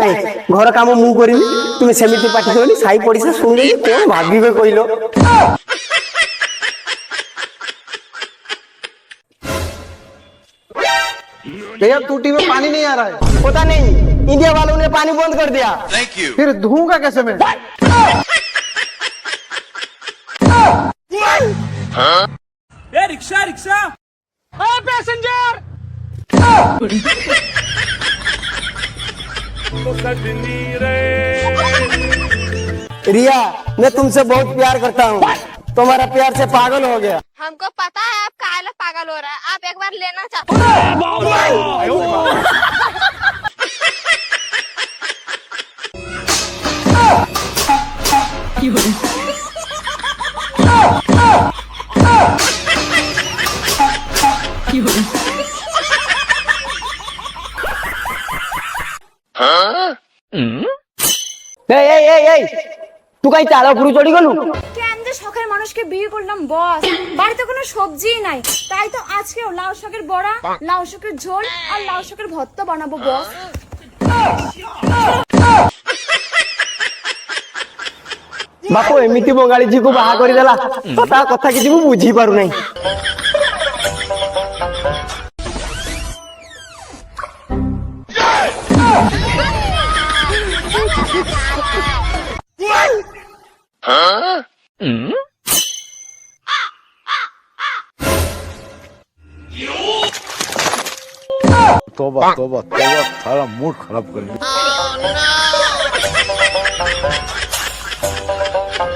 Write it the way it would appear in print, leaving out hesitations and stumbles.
নাই ঘর কাম মু করিবি তুমি সেমিতি পাঠি দেবনি সাই পড়িসা শুনলে কোন ভাবিবে কইল भैया टूटी में पानी नहीं आ रहा है। पता नहीं इंडिया वालों ने पानी बंद कर दिया फिर धोऊंगा कैसे मैं? रिक्शा रिक्शा पैसेंजर रिया मैं तुमसे बहुत प्यार करता हूँ तुम्हारा प्यार से पागल हो गया हमको पता है आप काहे पागल हो रहा है, आप एक बार लेना चाहते तू कहीं चाला पुरु चढ़ी गलु কেন যে শখের মানুষকে বিয়ে করলাম বস, বাড়িতে কোনো সবজিই নাই, তাই তো আজকেও লাউ শাকের বড়া, লাউ শাকের ঝোল আর লাউ শাকের ভর্তা বানাবো বস। बापू एमती बंगाली झी को बाहा कर देला तो ता कथा किसी मु बुझी पारु नहीं तोबा तोबा तोबा सारा मूड खराब कर दिया।